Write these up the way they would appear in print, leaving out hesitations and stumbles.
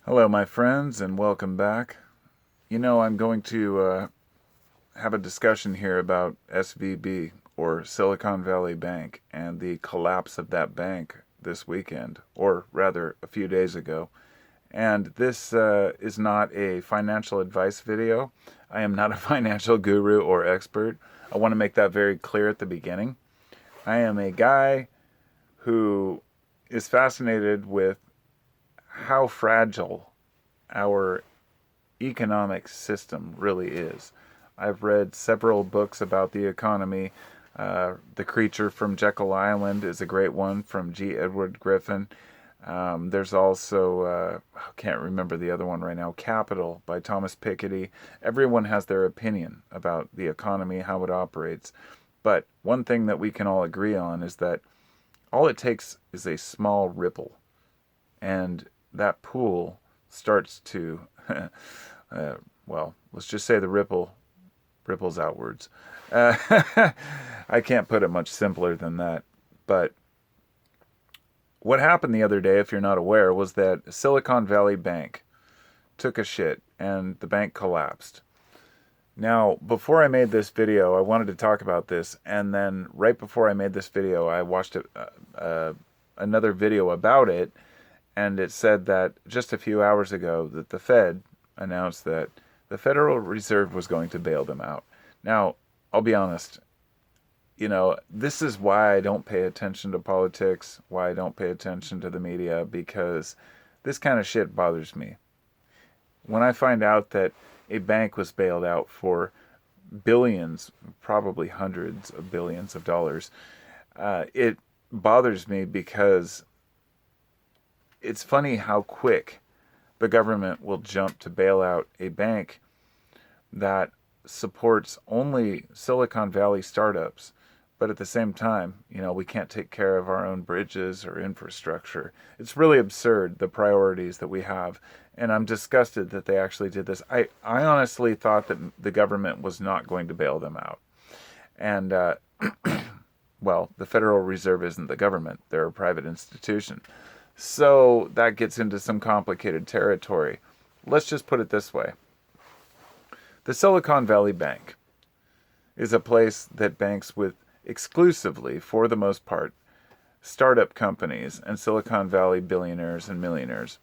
Hello, my friends, and welcome back. I'm going to have a discussion here about SVB, or Silicon Valley Bank, and the collapse of that bank this weekend, or rather, a few days ago. And this is not a financial advice video. I am not a financial guru or expert. I want to make that very clear at the beginning. I am a guy who is fascinated with how fragile our economic system really is. I've read several books about the economy. The Creature from Jekyll Island is a great one from G. Edward Griffin. There's also, I can't remember the other one right now, Capital by Thomas Piketty. Everyone has their opinion about the economy, how it operates. But one thing that we can all agree on is that all it takes is a small ripple, and that pool starts to, let's just say the ripples outwards. Uh, I can't put it much simpler than that. But what happened the other day, if you're not aware, was that Silicon Valley Bank took a shit and the bank collapsed. Now, before I made this video, I wanted to talk about this, and then right before I made this video, I watched another video about it, and it said that just a few hours ago that the Fed announced that the Federal Reserve was going to bail them out. Now, I'll be honest, this is why I don't pay attention to politics, why I don't pay attention to the media, because this kind of shit bothers me. When I find out that a bank was bailed out for billions, probably hundreds of billions of dollars, it bothers me because it's funny how quick the government will jump to bail out a bank that supports only Silicon Valley startups. But at the same time, we can't take care of our own bridges or infrastructure. It's really absurd, the priorities that we have. And I'm disgusted that they actually did this. I honestly thought that the government was not going to bail them out. And, the Federal Reserve isn't the government. They're a private institution. So that gets into some complicated territory. Let's just put it this way. The Silicon Valley Bank is a place that banks with exclusively, for the most part, startup companies and Silicon Valley billionaires and millionaires.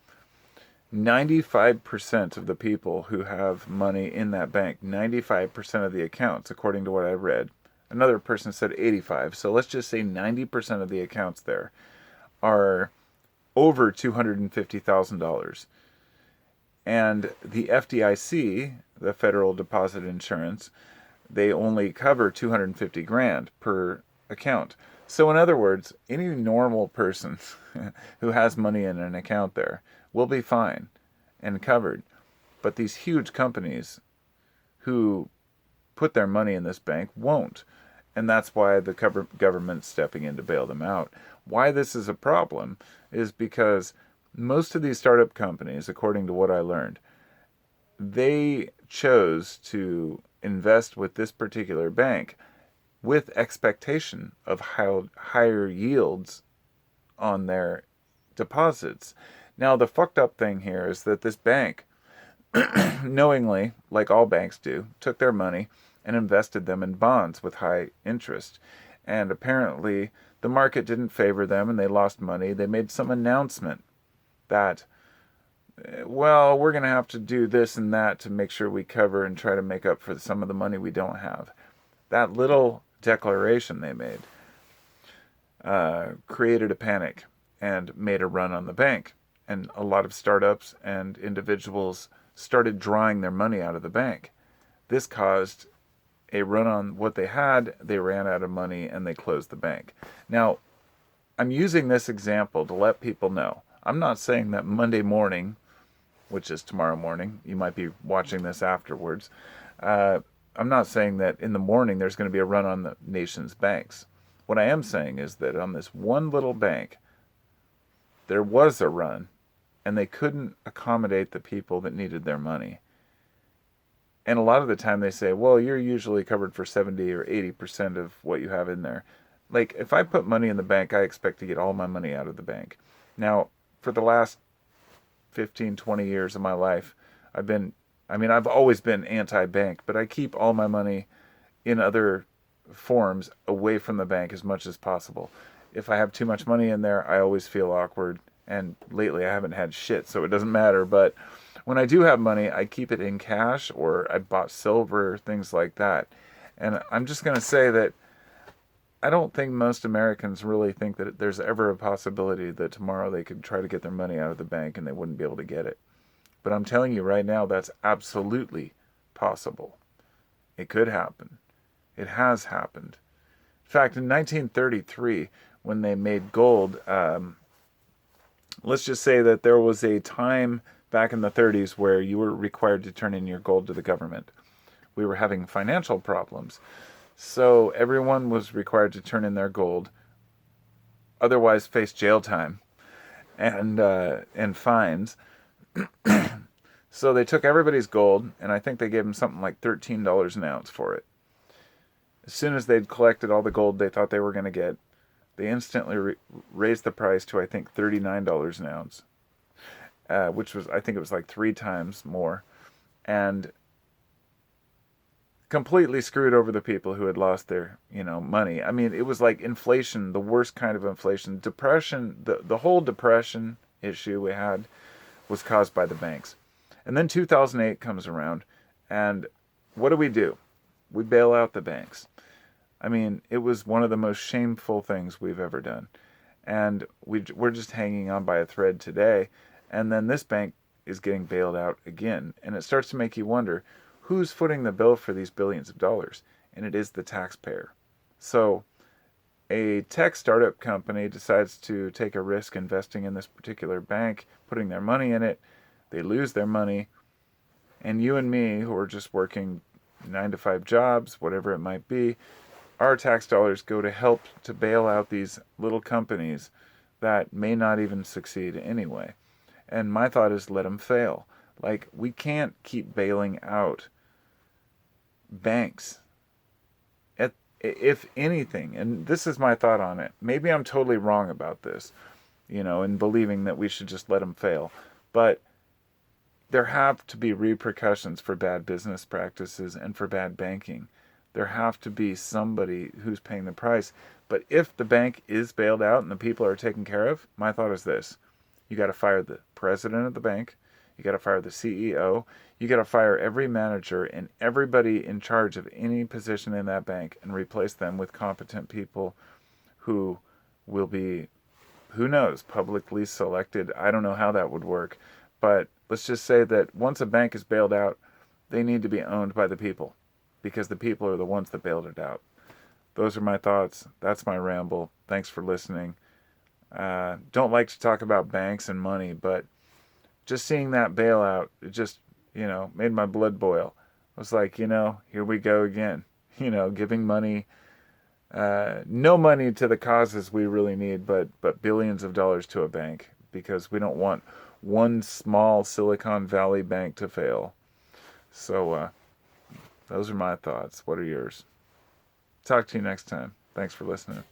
95% of the people who have money in that bank, 95% of the accounts, according to what I read. Another person said 85, so let's just say 90% of the accounts there are over $250,000. And the FDIC, the Federal Deposit Insurance, they only cover 250 grand per account. So in other words, any normal person who has money in an account there will be fine and covered. But these huge companies who put their money in this bank won't. And that's why the government's stepping in to bail them out. Why this is a problem is because most of these startup companies, according to what I learned, they chose to invest with this particular bank with expectation of higher yields on their deposits. Now, the fucked up thing here is that this bank, knowingly, like all banks do, took their money and invested them in bonds with high interest. And apparently, the market didn't favor them and they lost money. They made some announcement that, we're going to have to do this and that to make sure we cover and try to make up for some of the money we don't have. That little declaration they made created a panic and made a run on the bank. And a lot of startups and individuals started drawing their money out of the bank. This caused a run on what they had. They ran out of money and they closed the bank. Now, I'm using this example to let people know. I'm not saying that Monday morning, which is tomorrow morning, you might be watching this afterwards. I'm not saying that in the morning there's going to be a run on the nation's banks. What I am saying is that on this one little bank, there was a run, and they couldn't accommodate the people that needed their money. And a lot of the time they say, well, you're usually covered for 70 or 80% of what you have in there. Like, if I put money in the bank, I expect to get all my money out of the bank. Now, for the last 15, 20 years of my life, I've always been anti-bank, but I keep all my money in other forms away from the bank as much as possible. If I have too much money in there, I always feel awkward. And lately I haven't had shit, so it doesn't matter. But when I do have money, I keep it in cash, or I bought silver, things like that. And I'm just going to say that I don't think most Americans really think that there's ever a possibility that tomorrow they could try to get their money out of the bank and they wouldn't be able to get it. But I'm telling you right now, that's absolutely possible. It could happen. It has happened. In fact, in 1933, when they made gold, let's just say that there was a time back in the 30s where you were required to turn in your gold to the government. We were having financial problems. So everyone was required to turn in their gold, otherwise face jail time and fines. So they took everybody's gold, and I think they gave them something like $13 an ounce for it. As soon as they'd collected all the gold they thought they were going to get, they instantly raised the price to, I think, $39 an ounce, which was, I think it was like 3 times more, and completely screwed over the people who had lost their, money. I mean, it was like inflation, the worst kind of inflation. Depression, the whole depression issue we had was caused by the banks. And then 2008 comes around, and what do? We bail out the banks. I mean, it was one of the most shameful things we've ever done. And we're just hanging on by a thread today. And then this bank is getting bailed out again. And it starts to make you wonder, who's footing the bill for these billions of dollars? And it is the taxpayer. So a tech startup company decides to take a risk investing in this particular bank, putting their money in it. They lose their money. And you and me, who are just working 9-to-5 jobs, whatever it might be, our tax dollars go to help to bail out these little companies that may not even succeed anyway. And my thought is, let them fail. Like, we can't keep bailing out banks. If anything, and this is my thought on it, maybe I'm totally wrong about this, in believing that we should just let them fail. But there have to be repercussions for bad business practices and for bad banking. There have to be somebody who's paying the price. But if the bank is bailed out and the people are taken care of, my thought is this. You got to fire the president of the bank. You got to fire the CEO. You got to fire every manager and everybody in charge of any position in that bank and replace them with competent people who will be, who knows, publicly selected. I don't know how that would work. But let's just say that once a bank is bailed out, they need to be owned by the people, because the people are the ones that bailed it out. Those are my thoughts. That's my ramble. Thanks for listening. Don't like to talk about banks and money, but just seeing that bailout, it just, made my blood boil. I was like, here we go again. Giving money, no money to the causes we really need, but billions of dollars to a bank, because we don't want one small Silicon Valley bank to fail. So, those are my thoughts. What are yours? Talk to you next time. Thanks for listening.